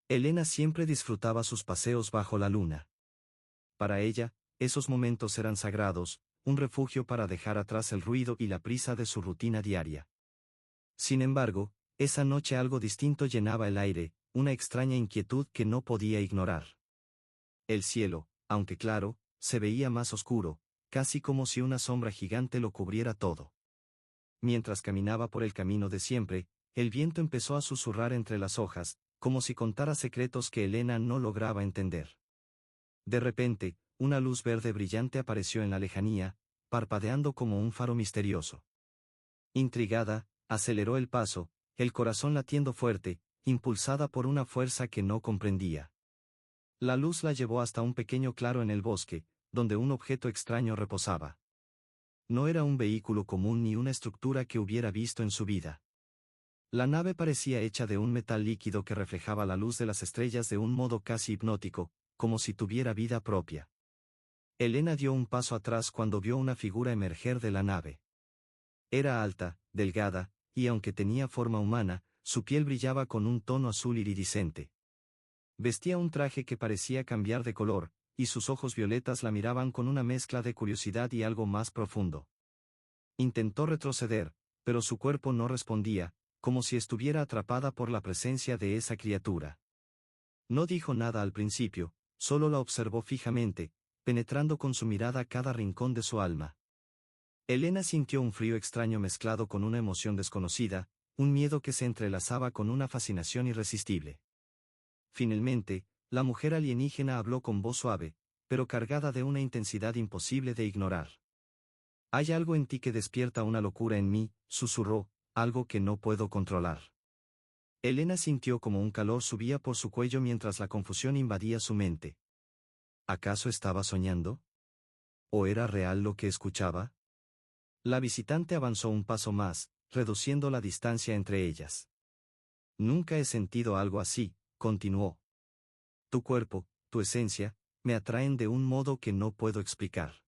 Elena siempre disfrutaba sus paseos bajo la luna. Para ella, esos momentos eran sagrados, un refugio para dejar atrás el ruido y la prisa de su rutina diaria. Sin embargo, esa noche algo distinto llenaba el aire, una extraña inquietud que no podía ignorar. El cielo, aunque claro, se veía más oscuro, casi como si una sombra gigante lo cubriera todo. Mientras caminaba por el camino de siempre, el viento empezó a susurrar entre las hojas, como si contara secretos que Elena no lograba entender. De repente, una luz verde brillante apareció en la lejanía, parpadeando como un faro misterioso. Intrigada, aceleró el paso, el corazón latiendo fuerte, impulsada por una fuerza que no comprendía. La luz la llevó hasta un pequeño claro en el bosque, donde un objeto extraño reposaba. No era un vehículo común ni una estructura que hubiera visto en su vida. La nave parecía hecha de un metal líquido que reflejaba la luz de las estrellas de un modo casi hipnótico, como si tuviera vida propia. Elena dio un paso atrás cuando vio una figura emerger de la nave. Era alta, delgada, y aunque tenía forma humana, su piel brillaba con un tono azul iridiscente. Vestía un traje que parecía cambiar de color, y sus ojos violetas la miraban con una mezcla de curiosidad y algo más profundo. Intentó retroceder, pero su cuerpo no respondía, como si estuviera atrapada por la presencia de esa criatura. No dijo nada al principio, solo la observó fijamente, penetrando con su mirada cada rincón de su alma. Elena sintió un frío extraño mezclado con una emoción desconocida, un miedo que se entrelazaba con una fascinación irresistible. Finalmente, la mujer alienígena habló con voz suave, pero cargada de una intensidad imposible de ignorar. «Hay algo en ti que despierta una locura en mí», susurró, «algo que no puedo controlar». Elena sintió como un calor subía por su cuello mientras la confusión invadía su mente. ¿Acaso estaba soñando? ¿O era real lo que escuchaba? La visitante avanzó un paso más, reduciendo la distancia entre ellas. «Nunca he sentido algo así», continuó. «Tu cuerpo, tu esencia, me atraen de un modo que no puedo explicar».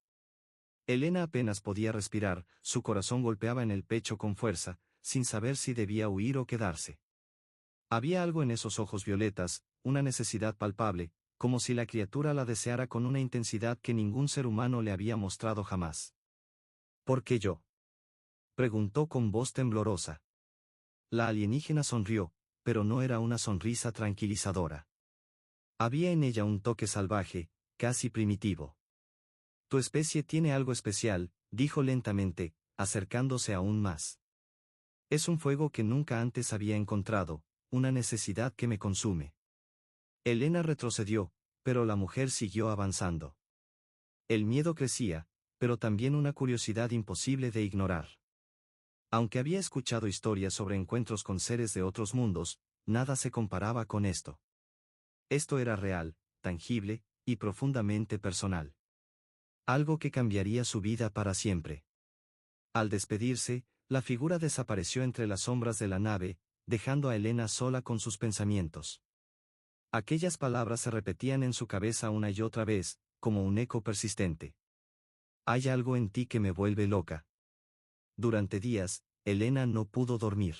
Elena apenas podía respirar, su corazón golpeaba en el pecho con fuerza, sin saber si debía huir o quedarse. Había algo en esos ojos violetas, una necesidad palpable, como si la criatura la deseara con una intensidad que ningún ser humano le había mostrado jamás. «¿Por qué yo?», preguntó con voz temblorosa. La alienígena sonrió, pero no era una sonrisa tranquilizadora. Había en ella un toque salvaje, casi primitivo. «Tu especie tiene algo especial», dijo lentamente, acercándose aún más. «Es un fuego que nunca antes había encontrado, una necesidad que me consume». Elena retrocedió, pero la mujer siguió avanzando. El miedo crecía, pero también una curiosidad imposible de ignorar. Aunque había escuchado historias sobre encuentros con seres de otros mundos, nada se comparaba con esto. Esto era real, tangible, y profundamente personal. Algo que cambiaría su vida para siempre. Al despedirse, la figura desapareció entre las sombras de la nave, dejando a Elena sola con sus pensamientos. Aquellas palabras se repetían en su cabeza una y otra vez, como un eco persistente. «Hay algo en ti que me vuelve loca». Durante días, Elena no pudo dormir.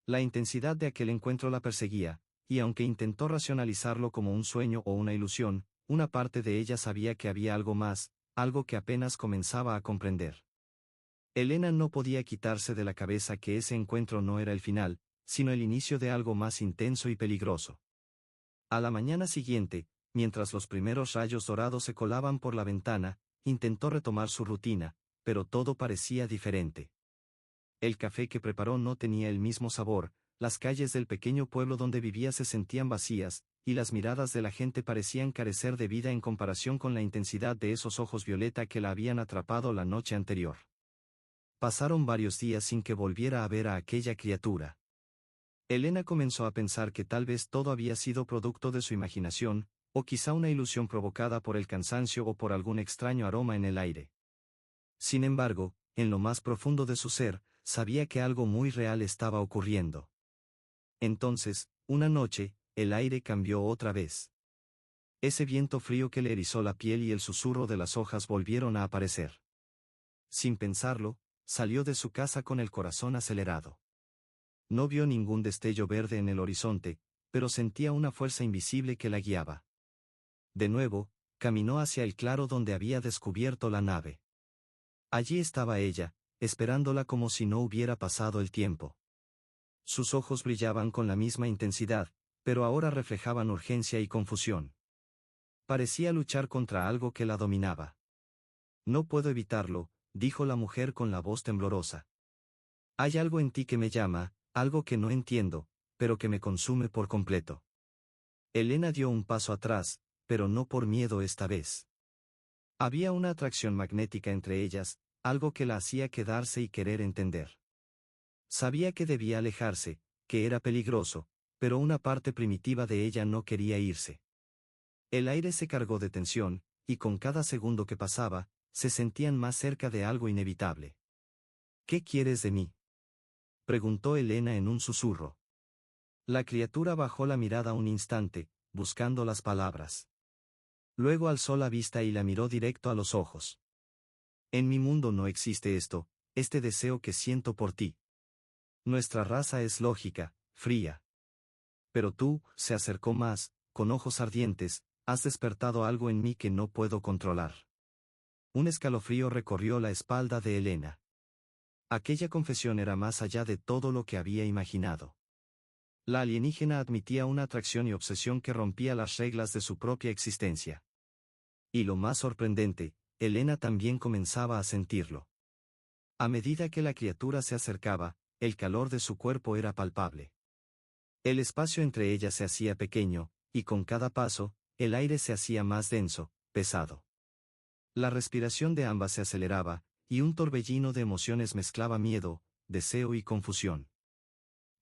La intensidad de aquel encuentro la perseguía, y aunque intentó racionalizarlo como un sueño o una ilusión, una parte de ella sabía que había algo más, algo que apenas comenzaba a comprender. Elena no podía quitarse de la cabeza que ese encuentro no era el final, sino el inicio de algo más intenso y peligroso. A la mañana siguiente, mientras los primeros rayos dorados se colaban por la ventana, intentó retomar su rutina, pero todo parecía diferente. El café que preparó no tenía el mismo sabor, las calles del pequeño pueblo donde vivía se sentían vacías, y las miradas de la gente parecían carecer de vida en comparación con la intensidad de esos ojos violeta que la habían atrapado la noche anterior. Pasaron varios días sin que volviera a ver a aquella criatura. Elena comenzó a pensar que tal vez todo había sido producto de su imaginación, o quizá una ilusión provocada por el cansancio o por algún extraño aroma en el aire. Sin embargo, en lo más profundo de su ser, sabía que algo muy real estaba ocurriendo. Entonces, una noche, el aire cambió otra vez. Ese viento frío que le erizó la piel y el susurro de las hojas volvieron a aparecer. Sin pensarlo, salió de su casa con el corazón acelerado. No vio ningún destello verde en el horizonte, pero sentía una fuerza invisible que la guiaba. De nuevo, caminó hacia el claro donde había descubierto la nave. Allí estaba ella, esperándola como si no hubiera pasado el tiempo. Sus ojos brillaban con la misma intensidad, pero ahora reflejaban urgencia y confusión. Parecía luchar contra algo que la dominaba. No puedo evitarlo, dijo la mujer con la voz temblorosa. Hay algo en ti que me llama, algo que no entiendo, pero que me consume por completo. Elena dio un paso atrás, pero no por miedo esta vez. Había una atracción magnética entre ellas, algo que la hacía quedarse y querer entender. Sabía que debía alejarse, que era peligroso, pero una parte primitiva de ella no quería irse. El aire se cargó de tensión, y con cada segundo que pasaba, se sentían más cerca de algo inevitable. ¿Qué quieres de mí?, preguntó Elena en un susurro. La criatura bajó la mirada un instante, buscando las palabras. Luego alzó la vista y la miró directo a los ojos. En mi mundo no existe esto, este deseo que siento por ti. Nuestra raza es lógica, fría. Pero tú, se acercó más, con ojos ardientes, has despertado algo en mí que no puedo controlar. Un escalofrío recorrió la espalda de Elena. Aquella confesión era más allá de todo lo que había imaginado. La alienígena admitía una atracción y obsesión que rompía las reglas de su propia existencia. Y lo más sorprendente, Elena también comenzaba a sentirlo. A medida que la criatura se acercaba, el calor de su cuerpo era palpable. El espacio entre ellas se hacía pequeño, y con cada paso, el aire se hacía más denso, pesado. La respiración de ambas se aceleraba, y un torbellino de emociones mezclaba miedo, deseo y confusión.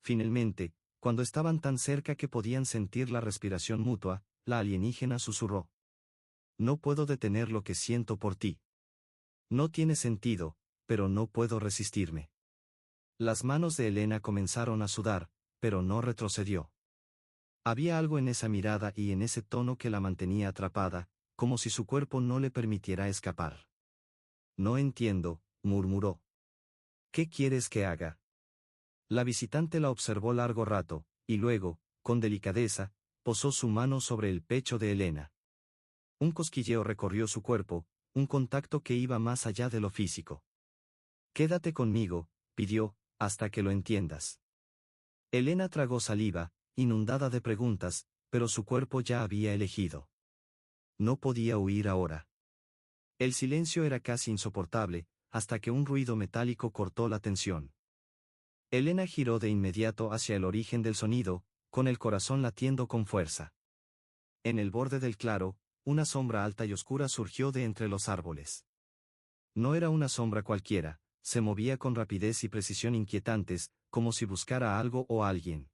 Finalmente, cuando estaban tan cerca que podían sentir la respiración mutua, la alienígena susurró. No puedo detener lo que siento por ti. No tiene sentido, pero no puedo resistirme. Las manos de Elena comenzaron a sudar, pero no retrocedió. Había algo en esa mirada y en ese tono que la mantenía atrapada, como si su cuerpo no le permitiera escapar. No entiendo, murmuró. ¿Qué quieres que haga? La visitante la observó largo rato, y luego, con delicadeza, posó su mano sobre el pecho de Elena. Un cosquilleo recorrió su cuerpo, un contacto que iba más allá de lo físico. Quédate conmigo, pidió, hasta que lo entiendas. Elena tragó saliva, inundada de preguntas, pero su cuerpo ya había elegido. No podía huir ahora. El silencio era casi insoportable, hasta que un ruido metálico cortó la tensión. Elena giró de inmediato hacia el origen del sonido, con el corazón latiendo con fuerza. En el borde del claro, una sombra alta y oscura surgió de entre los árboles. No era una sombra cualquiera, se movía con rapidez y precisión inquietantes, como si buscara algo o alguien.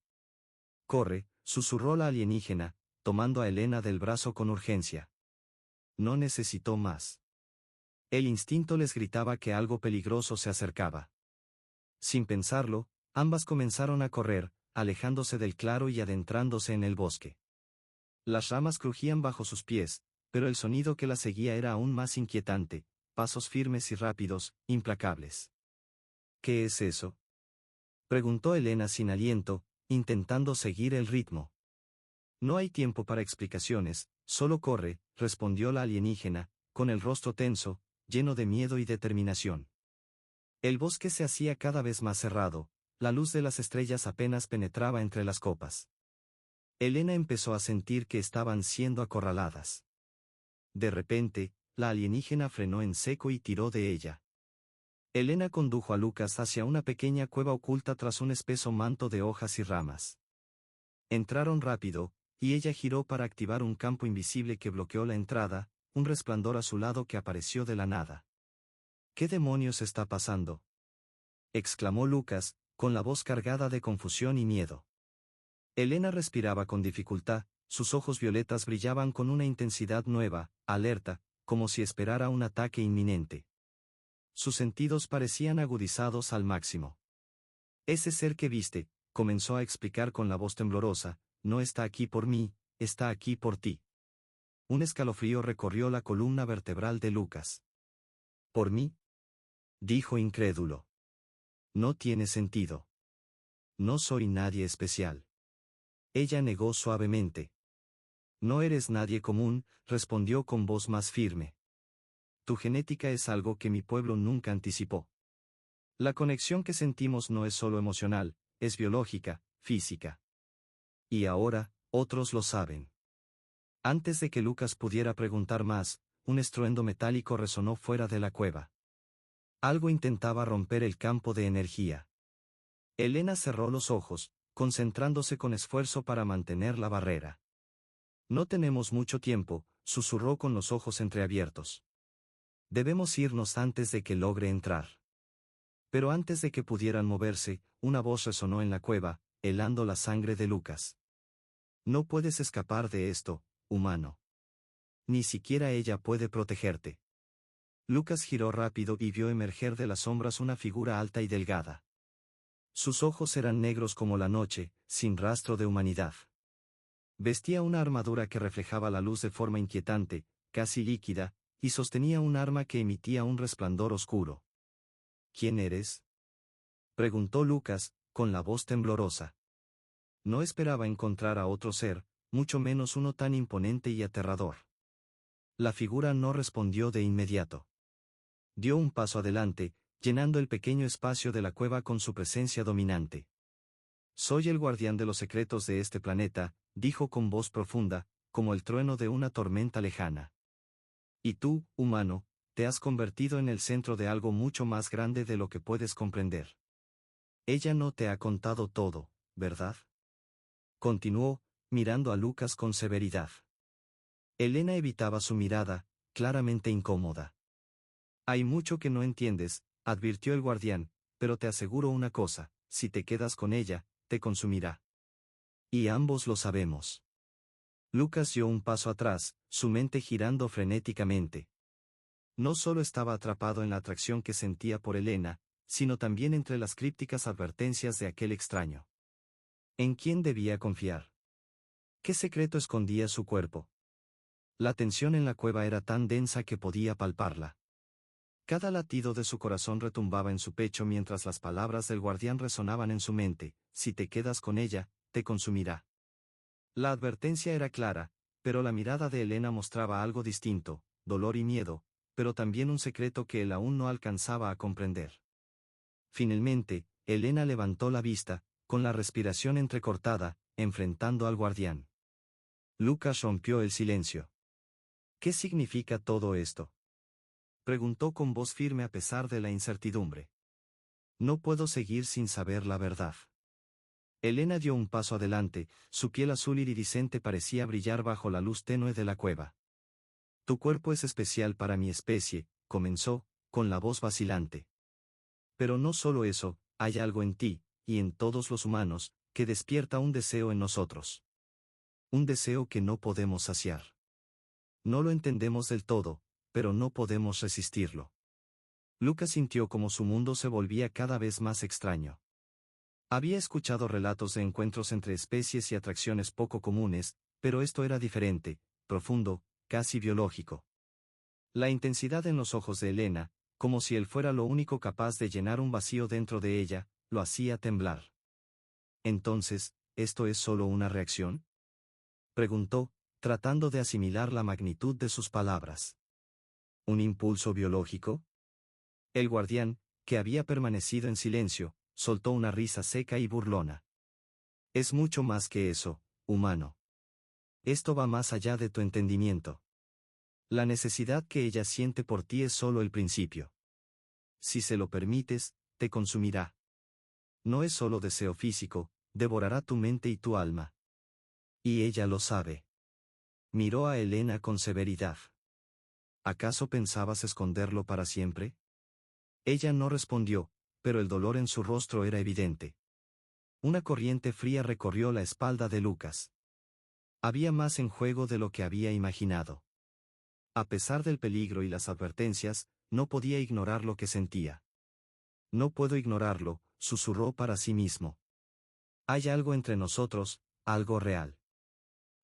Corre, susurró la alienígena, tomando a Elena del brazo con urgencia. No necesitó más. El instinto les gritaba que algo peligroso se acercaba. Sin pensarlo, ambas comenzaron a correr, alejándose del claro y adentrándose en el bosque. Las ramas crujían bajo sus pies, pero el sonido que las seguía era aún más inquietante, pasos firmes y rápidos, implacables. ¿Qué es eso?, preguntó Elena sin aliento, intentando seguir el ritmo. No hay tiempo para explicaciones, solo corre, respondió la alienígena, con el rostro tenso, lleno de miedo y determinación. El bosque se hacía cada vez más cerrado, la luz de las estrellas apenas penetraba entre las copas. Elena empezó a sentir que estaban siendo acorraladas. De repente, la alienígena frenó en seco y tiró de ella. Elena condujo a Lucas hacia una pequeña cueva oculta tras un espeso manto de hojas y ramas. Entraron rápido, y ella giró para activar un campo invisible que bloqueó la entrada, un resplandor azulado que apareció de la nada. ¿Qué demonios está pasando?, exclamó Lucas, con la voz cargada de confusión y miedo. Elena respiraba con dificultad, sus ojos violetas brillaban con una intensidad nueva, alerta, como si esperara un ataque inminente. Sus sentidos parecían agudizados al máximo. Ese ser que viste, comenzó a explicar con la voz temblorosa, no está aquí por mí, está aquí por ti. Un escalofrío recorrió la columna vertebral de Lucas. ¿Por mí?, dijo incrédulo. No tiene sentido. No soy nadie especial. Ella negó suavemente. No eres nadie común, respondió con voz más firme. Tu genética es algo que mi pueblo nunca anticipó. La conexión que sentimos no es solo emocional, es biológica, física. Y ahora, otros lo saben. Antes de que Lucas pudiera preguntar más, un estruendo metálico resonó fuera de la cueva. Algo intentaba romper el campo de energía. Elena cerró los ojos, concentrándose con esfuerzo para mantener la barrera. No tenemos mucho tiempo, susurró con los ojos entreabiertos. Debemos irnos antes de que logre entrar. Pero antes de que pudieran moverse, una voz resonó en la cueva, helando la sangre de Lucas. No puedes escapar de esto, humano. Ni siquiera ella puede protegerte. Lucas giró rápido y vio emerger de las sombras una figura alta y delgada. Sus ojos eran negros como la noche, sin rastro de humanidad. Vestía una armadura que reflejaba la luz de forma inquietante, casi líquida, y sostenía un arma que emitía un resplandor oscuro. ¿Quién eres?, preguntó Lucas, con la voz temblorosa. No esperaba encontrar a otro ser, mucho menos uno tan imponente y aterrador. La figura no respondió de inmediato. Dio un paso adelante, llenando el pequeño espacio de la cueva con su presencia dominante. Soy el guardián de los secretos de este planeta, dijo con voz profunda, como el trueno de una tormenta lejana. Y tú, humano, te has convertido en el centro de algo mucho más grande de lo que puedes comprender. Ella no te ha contado todo, ¿verdad?, continuó, mirando a Lucas con severidad. Elena evitaba su mirada, claramente incómoda. Hay mucho que no entiendes, advirtió el guardián, pero te aseguro una cosa, si te quedas con ella, te consumirá. Y ambos lo sabemos. Lucas dio un paso atrás, su mente girando frenéticamente. No solo estaba atrapado en la atracción que sentía por Elena, sino también entre las crípticas advertencias de aquel extraño. ¿En quién debía confiar? ¿Qué secreto escondía su cuerpo? La tensión en la cueva era tan densa que podía palparla. Cada latido de su corazón retumbaba en su pecho mientras las palabras del guardián resonaban en su mente: si te quedas con ella, te consumirá. La advertencia era clara, pero la mirada de Elena mostraba algo distinto, dolor y miedo, pero también un secreto que él aún no alcanzaba a comprender. Finalmente, Elena levantó la vista, con la respiración entrecortada, enfrentando al guardián. Lucas rompió el silencio. ¿Qué significa todo esto?, preguntó con voz firme a pesar de la incertidumbre. No puedo seguir sin saber la verdad. Elena dio un paso adelante, su piel azul iridiscente parecía brillar bajo la luz tenue de la cueva. Tu cuerpo es especial para mi especie, comenzó, con la voz vacilante. Pero no solo eso, hay algo en ti, y en todos los humanos, que despierta un deseo en nosotros. Un deseo que no podemos saciar. No lo entendemos del todo, pero no podemos resistirlo. Lucas sintió como su mundo se volvía cada vez más extraño. Había escuchado relatos de encuentros entre especies y atracciones poco comunes, pero esto era diferente, profundo, casi biológico. La intensidad en los ojos de Elena, como si él fuera lo único capaz de llenar un vacío dentro de ella, lo hacía temblar. Entonces, ¿esto es solo una reacción?, preguntó, tratando de asimilar la magnitud de sus palabras. ¿Un impulso biológico? El guardián, que había permanecido en silencio, soltó una risa seca y burlona. Es mucho más que eso, humano. Esto va más allá de tu entendimiento. La necesidad que ella siente por ti es solo el principio. Si se lo permites, te consumirá. No es solo deseo físico, devorará tu mente y tu alma. Y ella lo sabe. Miró a Elena con severidad. ¿Acaso pensabas esconderlo para siempre? Ella no respondió, pero el dolor en su rostro era evidente. Una corriente fría recorrió la espalda de Lucas. Había más en juego de lo que había imaginado. A pesar del peligro y las advertencias, no podía ignorar lo que sentía. No puedo ignorarlo, susurró para sí mismo. Hay algo entre nosotros, algo real.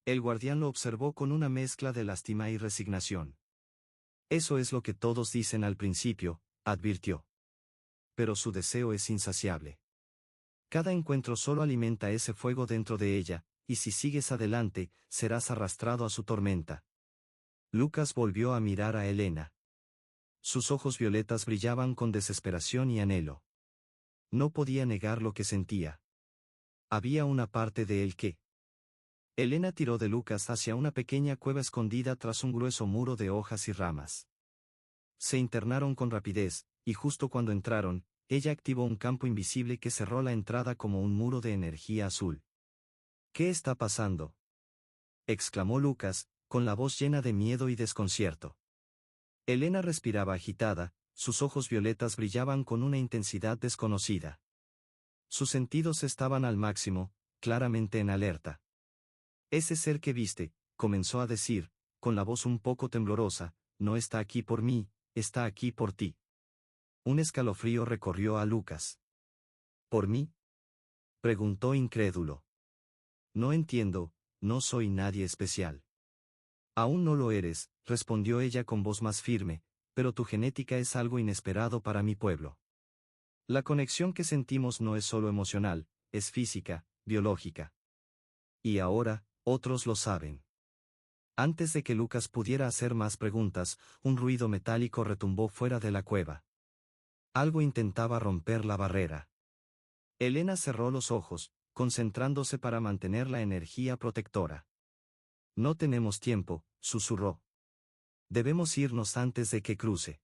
El guardián lo observó con una mezcla de lástima y resignación. Eso es lo que todos dicen al principio, advirtió. Pero su deseo es insaciable. Cada encuentro solo alimenta ese fuego dentro de ella, y si sigues adelante, serás arrastrado a su tormenta. Lucas volvió a mirar a Elena. Sus ojos violetas brillaban con desesperación y anhelo. No podía negar lo que sentía. Había una parte de él que... Elena tiró de Lucas hacia una pequeña cueva escondida tras un grueso muro de hojas y ramas. Se internaron con rapidez, y justo cuando entraron, ella activó un campo invisible que cerró la entrada como un muro de energía azul. ¿Qué está pasando?, exclamó Lucas, con la voz llena de miedo y desconcierto. Elena respiraba agitada, sus ojos violetas brillaban con una intensidad desconocida. Sus sentidos estaban al máximo, claramente en alerta. Ese ser que viste, comenzó a decir, con la voz un poco temblorosa, no está aquí por mí, está aquí por ti. Un escalofrío recorrió a Lucas. ¿Por mí?, preguntó incrédulo. No entiendo, no soy nadie especial. Aún no lo eres, respondió ella con voz más firme, pero tu genética es algo inesperado para mi pueblo. La conexión que sentimos no es solo emocional, es física, biológica. Y ahora, otros lo saben. Antes de que Lucas pudiera hacer más preguntas, un ruido metálico retumbó fuera de la cueva. Algo intentaba romper la barrera. Elena cerró los ojos, concentrándose para mantener la energía protectora. No tenemos tiempo, susurró. Debemos irnos antes de que cruce.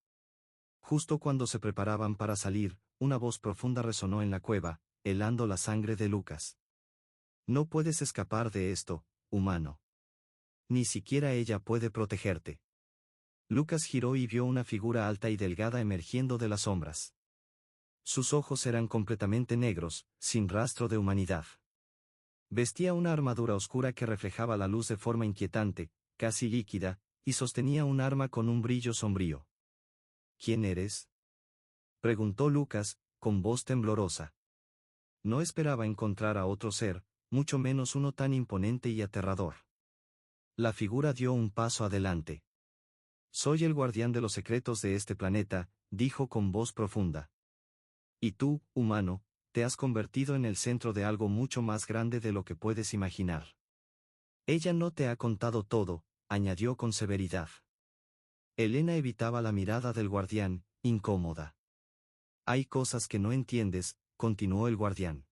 Justo cuando se preparaban para salir, una voz profunda resonó en la cueva, helando la sangre de Lucas. No puedes escapar de esto, humano. Ni siquiera ella puede protegerte. Lucas giró y vio una figura alta y delgada emergiendo de las sombras. Sus ojos eran completamente negros, sin rastro de humanidad. Vestía una armadura oscura que reflejaba la luz de forma inquietante, casi líquida, y sostenía un arma con un brillo sombrío. ¿Quién eres?, preguntó Lucas, con voz temblorosa. No esperaba encontrar a otro ser, mucho menos uno tan imponente y aterrador. La figura dio un paso adelante. Soy el guardián de los secretos de este planeta, dijo con voz profunda. Y tú, humano, te has convertido en el centro de algo mucho más grande de lo que puedes imaginar. Ella no te ha contado todo, añadió con severidad. Elena evitaba la mirada del guardián, incómoda. Hay cosas que no entiendes, continuó el guardián.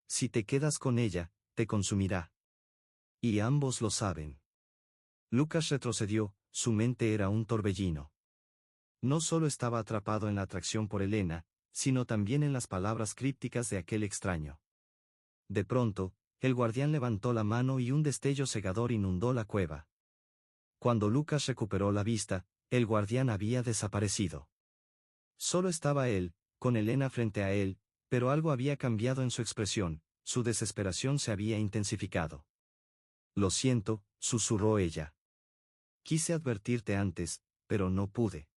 Si te quedas con ella, te consumirá. Y ambos lo saben. Lucas retrocedió, su mente era un torbellino. No solo estaba atrapado en la atracción por Elena, sino también en las palabras crípticas de aquel extraño. De pronto, el guardián levantó la mano y un destello cegador inundó la cueva. Cuando Lucas recuperó la vista, el guardián había desaparecido. Solo estaba él, con Elena frente a él, pero algo había cambiado en su expresión, su desesperación se había intensificado. Lo siento, susurró ella. Quise advertirte antes, pero no pude.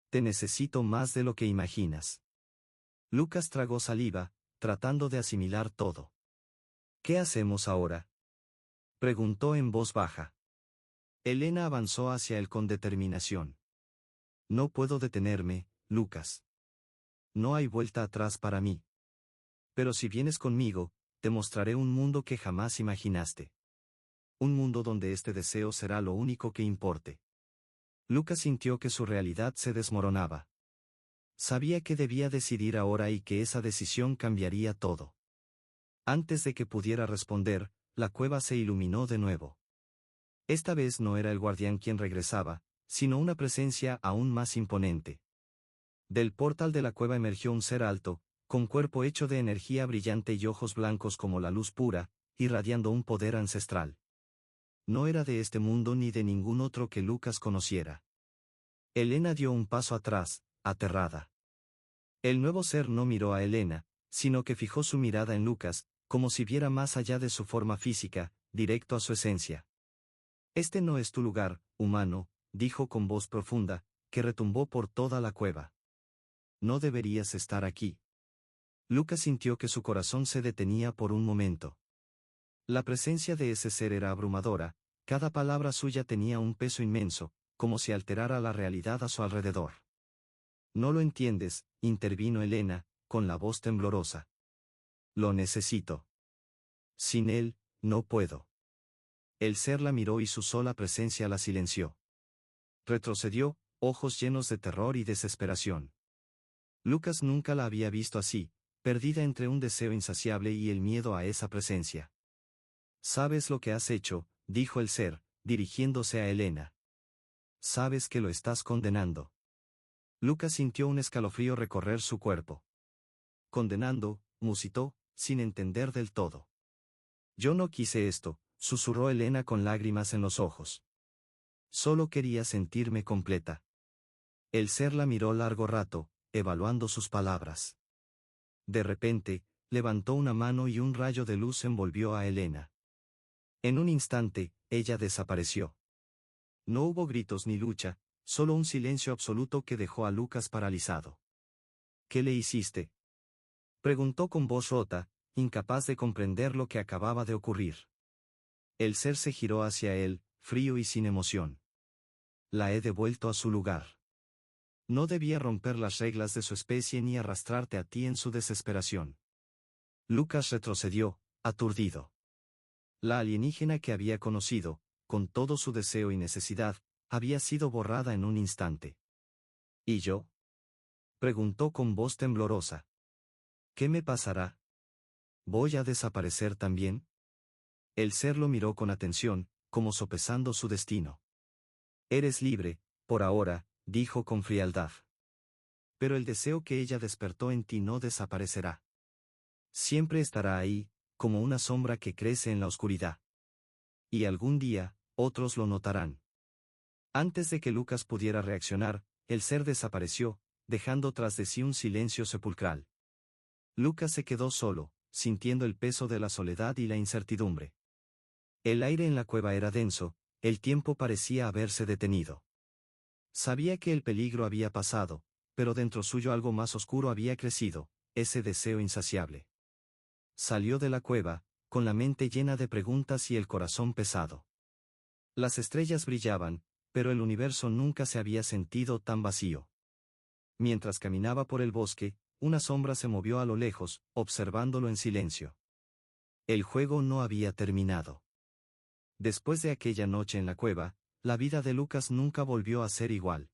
Te necesito más de lo que imaginas. Lucas tragó saliva, tratando de asimilar todo. ¿Qué hacemos ahora?, preguntó en voz baja. Elena avanzó hacia él con determinación. No puedo detenerme, Lucas. No hay vuelta atrás para mí. Pero si vienes conmigo, te mostraré un mundo que jamás imaginaste. Un mundo donde este deseo será lo único que importe. Lucas sintió que su realidad se desmoronaba. Sabía que debía decidir ahora y que esa decisión cambiaría todo. Antes de que pudiera responder, la cueva se iluminó de nuevo. Esta vez no era el guardián quien regresaba, sino una presencia aún más imponente. Del portal de la cueva emergió un ser alto, con cuerpo hecho de energía brillante y ojos blancos como la luz pura, irradiando un poder ancestral. No era de este mundo ni de ningún otro que Lucas conociera. Elena dio un paso atrás, aterrada. El nuevo ser no miró a Elena, sino que fijó su mirada en Lucas, como si viera más allá de su forma física, directo a su esencia. Este no es tu lugar, humano, dijo con voz profunda, que retumbó por toda la cueva. No deberías estar aquí. Lucas sintió que su corazón se detenía por un momento. La presencia de ese ser era abrumadora, cada palabra suya tenía un peso inmenso, como si alterara la realidad a su alrededor. No lo entiendes, intervino Elena, con la voz temblorosa. Lo necesito. Sin él, no puedo. El ser la miró y su sola presencia la silenció. Retrocedió, ojos llenos de terror y desesperación. Lucas nunca la había visto así, perdida entre un deseo insaciable y el miedo a esa presencia. «¿Sabes lo que has hecho?», dijo el ser, dirigiéndose a Elena. «Sabes que lo estás condenando». Lucas sintió un escalofrío recorrer su cuerpo. «Condenando», musitó, sin entender del todo. «Yo no quise esto», susurró Elena con lágrimas en los ojos. «Solo quería sentirme completa». El ser la miró largo rato, evaluando sus palabras. De repente, levantó una mano y un rayo de luz envolvió a Elena. En un instante, ella desapareció. No hubo gritos ni lucha, solo un silencio absoluto que dejó a Lucas paralizado. «¿Qué le hiciste?», preguntó con voz rota, incapaz de comprender lo que acababa de ocurrir. El ser se giró hacia él, frío y sin emoción. «La he devuelto a su lugar. No debía romper las reglas de su especie ni arrastrarte a ti en su desesperación». Lucas retrocedió, aturdido. La alienígena que había conocido, con todo su deseo y necesidad, había sido borrada en un instante. «¿Y yo?», preguntó con voz temblorosa. «¿Qué me pasará? ¿Voy a desaparecer también?». El ser lo miró con atención, como sopesando su destino. «Eres libre, por ahora», dijo con frialdad. «Pero el deseo que ella despertó en ti no desaparecerá. Siempre estará ahí, como una sombra que crece en la oscuridad. Y algún día, otros lo notarán». Antes de que Lucas pudiera reaccionar, el ser desapareció, dejando tras de sí un silencio sepulcral. Lucas se quedó solo, sintiendo el peso de la soledad y la incertidumbre. El aire en la cueva era denso, el tiempo parecía haberse detenido. Sabía que el peligro había pasado, pero dentro suyo algo más oscuro había crecido, ese deseo insaciable. Salió de la cueva, con la mente llena de preguntas y el corazón pesado. Las estrellas brillaban, pero el universo nunca se había sentido tan vacío. Mientras caminaba por el bosque, una sombra se movió a lo lejos, observándolo en silencio. El juego no había terminado. Después de aquella noche en la cueva, la vida de Lucas nunca volvió a ser igual.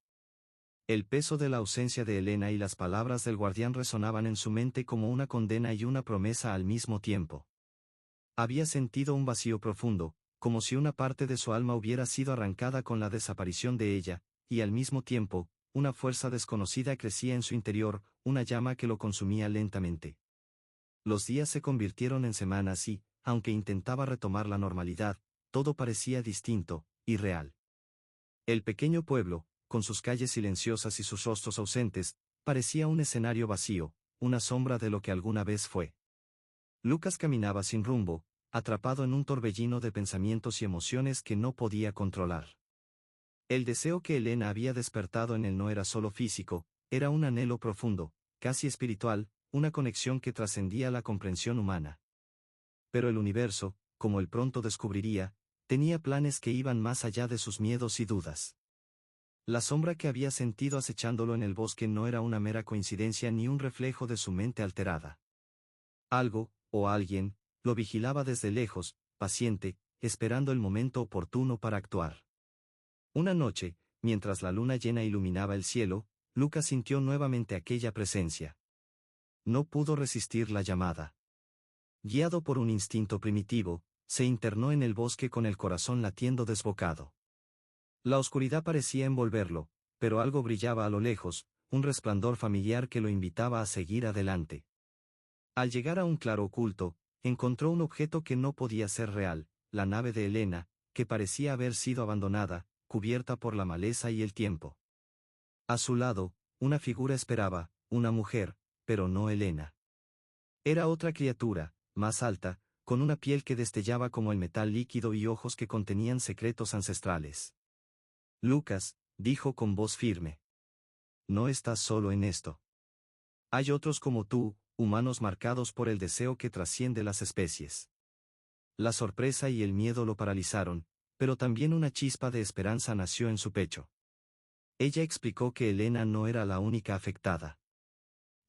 El peso de la ausencia de Elena y las palabras del guardián resonaban en su mente como una condena y una promesa al mismo tiempo. Había sentido un vacío profundo, como si una parte de su alma hubiera sido arrancada con la desaparición de ella, y al mismo tiempo, una fuerza desconocida crecía en su interior, una llama que lo consumía lentamente. Los días se convirtieron en semanas y, aunque intentaba retomar la normalidad, todo parecía distinto, irreal. El pequeño pueblo, con sus calles silenciosas y sus rostros ausentes, parecía un escenario vacío, una sombra de lo que alguna vez fue. Lucas caminaba sin rumbo, atrapado en un torbellino de pensamientos y emociones que no podía controlar. El deseo que Elena había despertado en él no era solo físico, era un anhelo profundo, casi espiritual, una conexión que trascendía la comprensión humana. Pero el universo, como él pronto descubriría, tenía planes que iban más allá de sus miedos y dudas. La sombra que había sentido acechándolo en el bosque no era una mera coincidencia ni un reflejo de su mente alterada. Algo, o alguien, lo vigilaba desde lejos, paciente, esperando el momento oportuno para actuar. Una noche, mientras la luna llena iluminaba el cielo, Lucas sintió nuevamente aquella presencia. No pudo resistir la llamada. Guiado por un instinto primitivo, se internó en el bosque con el corazón latiendo desbocado. La oscuridad parecía envolverlo, pero algo brillaba a lo lejos, un resplandor familiar que lo invitaba a seguir adelante. Al llegar a un claro oculto, encontró un objeto que no podía ser real, la nave de Elena, que parecía haber sido abandonada, cubierta por la maleza y el tiempo. A su lado, una figura esperaba, una mujer, pero no Elena. Era otra criatura, más alta, con una piel que destellaba como el metal líquido y ojos que contenían secretos ancestrales. «Lucas», dijo con voz firme. «No estás solo en esto. Hay otros como tú, humanos marcados por el deseo que trasciende las especies». La sorpresa y el miedo lo paralizaron, pero también una chispa de esperanza nació en su pecho. Ella explicó que Elena no era la única afectada.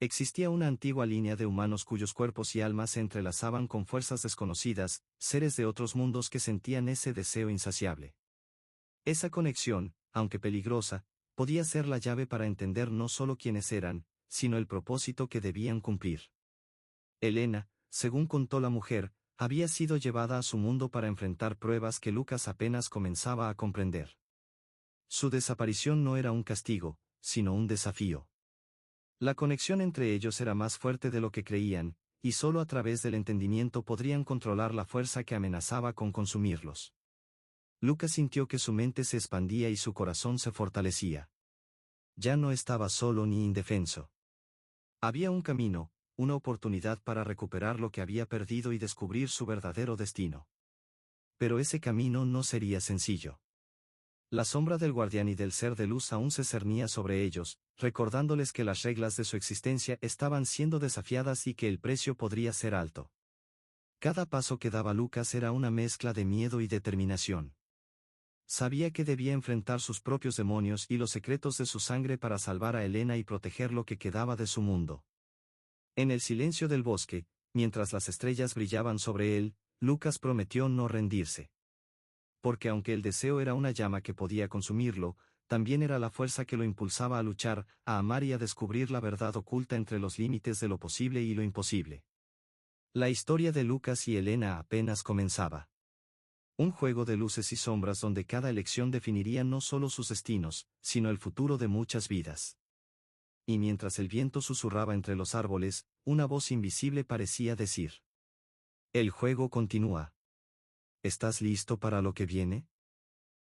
Existía una antigua línea de humanos cuyos cuerpos y almas se entrelazaban con fuerzas desconocidas, seres de otros mundos que sentían ese deseo insaciable. Esa conexión, aunque peligrosa, podía ser la llave para entender no solo quiénes eran, sino el propósito que debían cumplir. Elena, según contó la mujer, había sido llevada a su mundo para enfrentar pruebas que Lucas apenas comenzaba a comprender. Su desaparición no era un castigo, sino un desafío. La conexión entre ellos era más fuerte de lo que creían, y solo a través del entendimiento podrían controlar la fuerza que amenazaba con consumirlos. Lucas sintió que su mente se expandía y su corazón se fortalecía. Ya no estaba solo ni indefenso. Había un camino, una oportunidad para recuperar lo que había perdido y descubrir su verdadero destino. Pero ese camino no sería sencillo. La sombra del guardián y del ser de luz aún se cernía sobre ellos, recordándoles que las reglas de su existencia estaban siendo desafiadas y que el precio podría ser alto. Cada paso que daba Lucas era una mezcla de miedo y determinación. Sabía que debía enfrentar sus propios demonios y los secretos de su sangre para salvar a Elena y proteger lo que quedaba de su mundo. En el silencio del bosque, mientras las estrellas brillaban sobre él, Lucas prometió no rendirse. Porque aunque el deseo era una llama que podía consumirlo, también era la fuerza que lo impulsaba a luchar, a amar y a descubrir la verdad oculta entre los límites de lo posible y lo imposible. La historia de Lucas y Elena apenas comenzaba. Un juego de luces y sombras donde cada elección definiría no solo sus destinos, sino el futuro de muchas vidas. Y mientras el viento susurraba entre los árboles, una voz invisible parecía decir: el juego continúa. ¿Estás listo para lo que viene?